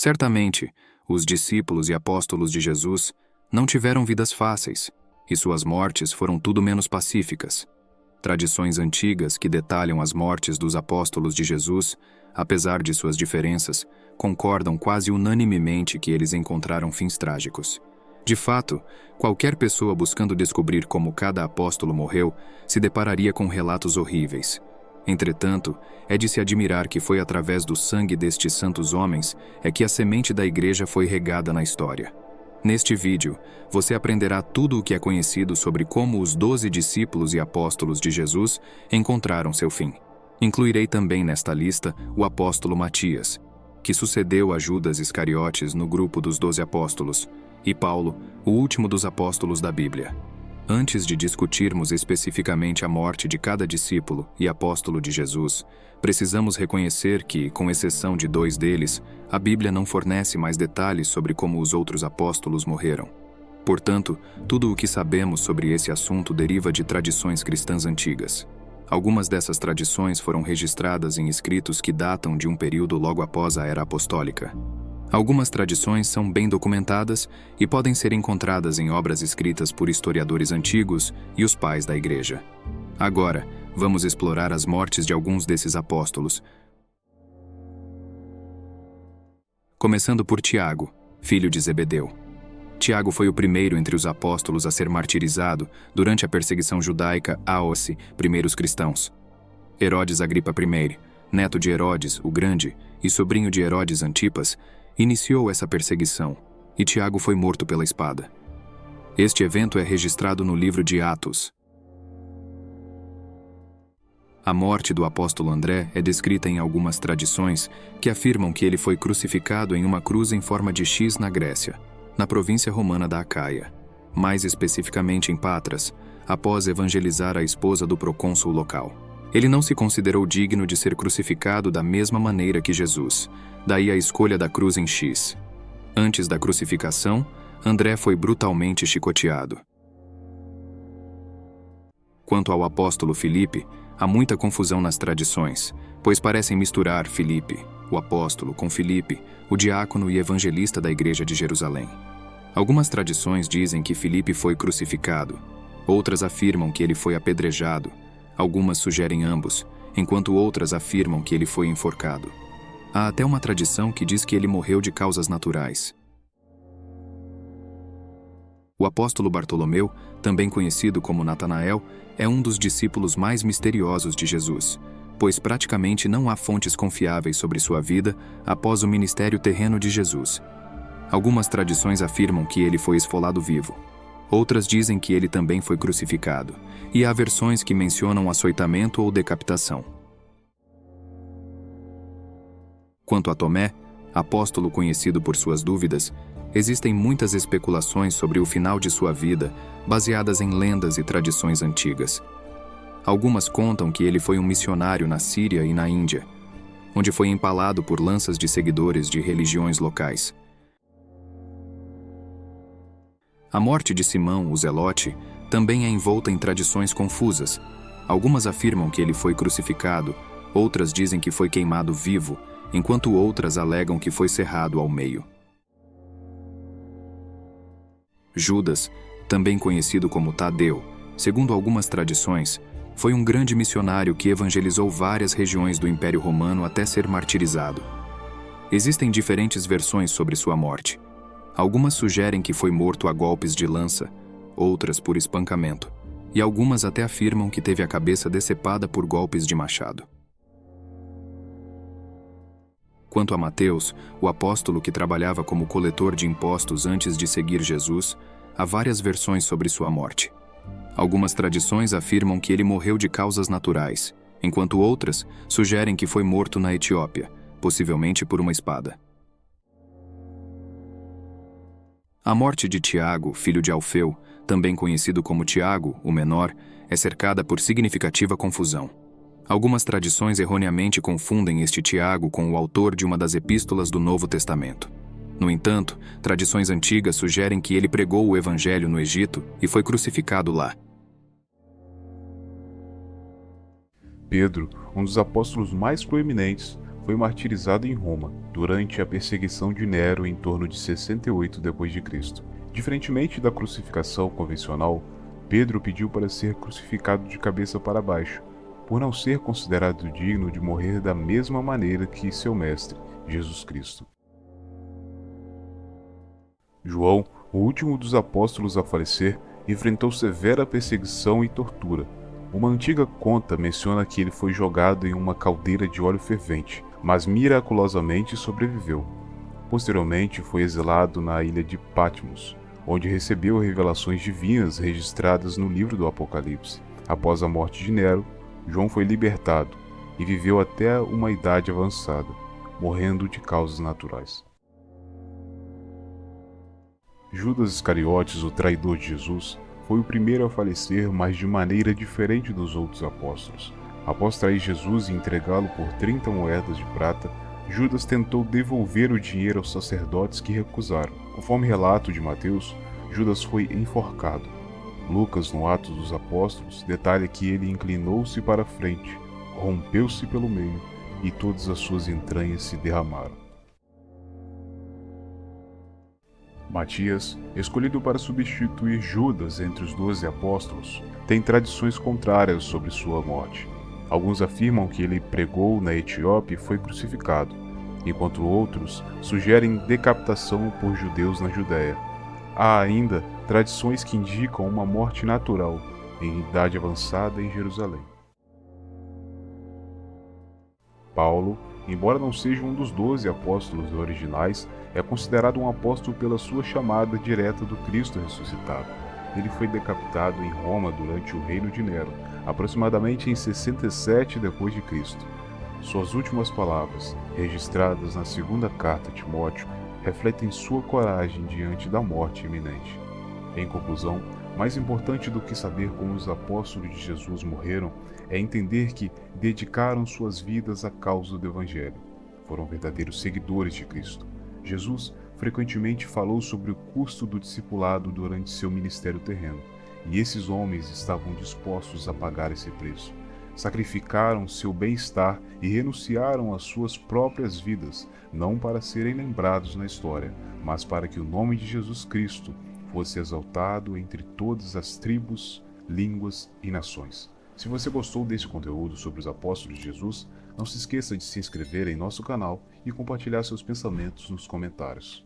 Certamente, os discípulos e apóstolos de Jesus não tiveram vidas fáceis, e suas mortes foram tudo menos pacíficas. Tradições antigas que detalham as mortes dos apóstolos de Jesus, apesar de suas diferenças, concordam quase unanimemente que eles encontraram fins trágicos. De fato, qualquer pessoa buscando descobrir como cada apóstolo morreu se depararia com relatos horríveis. Entretanto, é de se admirar que foi através do sangue destes santos homens que a semente da igreja foi regada na história. Neste vídeo, você aprenderá tudo o que é conhecido sobre como os 12 discípulos e apóstolos de Jesus encontraram seu fim. Incluirei também nesta lista o apóstolo Matias, que sucedeu a Judas Iscariotes no grupo dos 12 apóstolos, e Paulo, o último dos apóstolos da Bíblia. Antes de discutirmos especificamente a morte de cada discípulo e apóstolo de Jesus, precisamos reconhecer que, com exceção de 2 deles, a Bíblia não fornece mais detalhes sobre como os outros apóstolos morreram. Portanto, tudo o que sabemos sobre esse assunto deriva de tradições cristãs antigas. Algumas dessas tradições foram registradas em escritos que datam de um período logo após a Era Apostólica. Algumas tradições são bem documentadas e podem ser encontradas em obras escritas por historiadores antigos e os pais da Igreja. Agora, vamos explorar as mortes de alguns desses apóstolos. Começando por Tiago, filho de Zebedeu. Tiago foi o primeiro entre os apóstolos a ser martirizado durante a perseguição judaica aos primeiros cristãos. Herodes Agripa I, neto de Herodes, o Grande, e sobrinho de Herodes Antipas, iniciou essa perseguição, e Tiago foi morto pela espada. Este evento é registrado no livro de Atos. A morte do apóstolo André é descrita em algumas tradições que afirmam que ele foi crucificado em uma cruz em forma de X na Grécia, na província romana da Acaia, mais especificamente em Patras, após evangelizar a esposa do procônsul local. Ele não se considerou digno de ser crucificado da mesma maneira que Jesus, daí a escolha da cruz em X. Antes da crucificação, André foi brutalmente chicoteado. Quanto ao apóstolo Filipe, há muita confusão nas tradições, pois parecem misturar Filipe, o apóstolo, com Filipe, o diácono e evangelista da igreja de Jerusalém. Algumas tradições dizem que Filipe foi crucificado, outras afirmam que ele foi apedrejado, algumas sugerem ambos, enquanto outras afirmam que ele foi enforcado. Há até uma tradição que diz que ele morreu de causas naturais. O apóstolo Bartolomeu, também conhecido como Natanael, é um dos discípulos mais misteriosos de Jesus, pois praticamente não há fontes confiáveis sobre sua vida após o ministério terreno de Jesus. Algumas tradições afirmam que ele foi esfolado vivo. Outras dizem que ele também foi crucificado, e há versões que mencionam açoitamento ou decapitação. Quanto a Tomé, apóstolo conhecido por suas dúvidas, existem muitas especulações sobre o final de sua vida, baseadas em lendas e tradições antigas. Algumas contam que ele foi um missionário na Síria e na Índia, onde foi empalado por lanças de seguidores de religiões locais. A morte de Simão, o Zelote, também é envolta em tradições confusas. Algumas afirmam que ele foi crucificado, outras dizem que foi queimado vivo, enquanto outras alegam que foi cerrado ao meio. Judas, também conhecido como Tadeu, segundo algumas tradições, foi um grande missionário que evangelizou várias regiões do Império Romano até ser martirizado. Existem diferentes versões sobre sua morte. Algumas sugerem que foi morto a golpes de lança, outras por espancamento, e algumas até afirmam que teve a cabeça decepada por golpes de machado. Quanto a Mateus, o apóstolo que trabalhava como coletor de impostos antes de seguir Jesus, há várias versões sobre sua morte. Algumas tradições afirmam que ele morreu de causas naturais, enquanto outras sugerem que foi morto na Etiópia, possivelmente por uma espada. A morte de Tiago, filho de Alfeu, também conhecido como Tiago, o Menor, é cercada por significativa confusão. Algumas tradições erroneamente confundem este Tiago com o autor de uma das epístolas do Novo Testamento. No entanto, tradições antigas sugerem que ele pregou o Evangelho no Egito e foi crucificado lá. Pedro, um dos apóstolos mais proeminentes, foi martirizado em Roma durante a perseguição de Nero em torno de 68 d.C. Diferentemente da crucificação convencional, Pedro pediu para ser crucificado de cabeça para baixo, por não ser considerado digno de morrer da mesma maneira que seu mestre, Jesus Cristo. João, o último dos apóstolos a falecer, enfrentou severa perseguição e tortura. Uma antiga conta menciona que ele foi jogado em uma caldeira de óleo fervente, mas miraculosamente sobreviveu. Posteriormente, foi exilado na ilha de Patmos, onde recebeu revelações divinas registradas no livro do Apocalipse. Após a morte de Nero, João foi libertado e viveu até uma idade avançada, morrendo de causas naturais. Judas Iscariotes, o traidor de Jesus, foi o primeiro a falecer, mas de maneira diferente dos outros apóstolos. Após trair Jesus e entregá-lo por 30 moedas de prata, Judas tentou devolver o dinheiro aos sacerdotes que recusaram. Conforme relato de Mateus, Judas foi enforcado. Lucas, no Atos dos Apóstolos, detalha que ele inclinou-se para a frente, rompeu-se pelo meio e todas as suas entranhas se derramaram. Matias, escolhido para substituir Judas entre os 12 apóstolos, tem tradições contrárias sobre sua morte. Alguns afirmam que ele pregou na Etiópia e foi crucificado, enquanto outros sugerem decapitação por judeus na Judéia. Há ainda tradições que indicam uma morte natural, em idade avançada em Jerusalém. Paulo, embora não seja um dos 12 apóstolos originais, é considerado um apóstolo pela sua chamada direta do Cristo ressuscitado. Ele foi decapitado em Roma durante o reino de Nero, aproximadamente em 67 d.C. Suas últimas palavras, registradas na segunda carta a Timóteo, refletem sua coragem diante da morte iminente. Em conclusão, mais importante do que saber como os apóstolos de Jesus morreram é entender que dedicaram suas vidas à causa do Evangelho. Foram verdadeiros seguidores de Cristo. Jesus frequentemente falou sobre o custo do discipulado durante seu ministério terreno, e esses homens estavam dispostos a pagar esse preço. Sacrificaram seu bem-estar e renunciaram às suas próprias vidas, não para serem lembrados na história, mas para que o nome de Jesus Cristo fosse exaltado entre todas as tribos, línguas e nações. Se você gostou desse conteúdo sobre os apóstolos de Jesus, não se esqueça de se inscrever em nosso canal e compartilhar seus pensamentos nos comentários.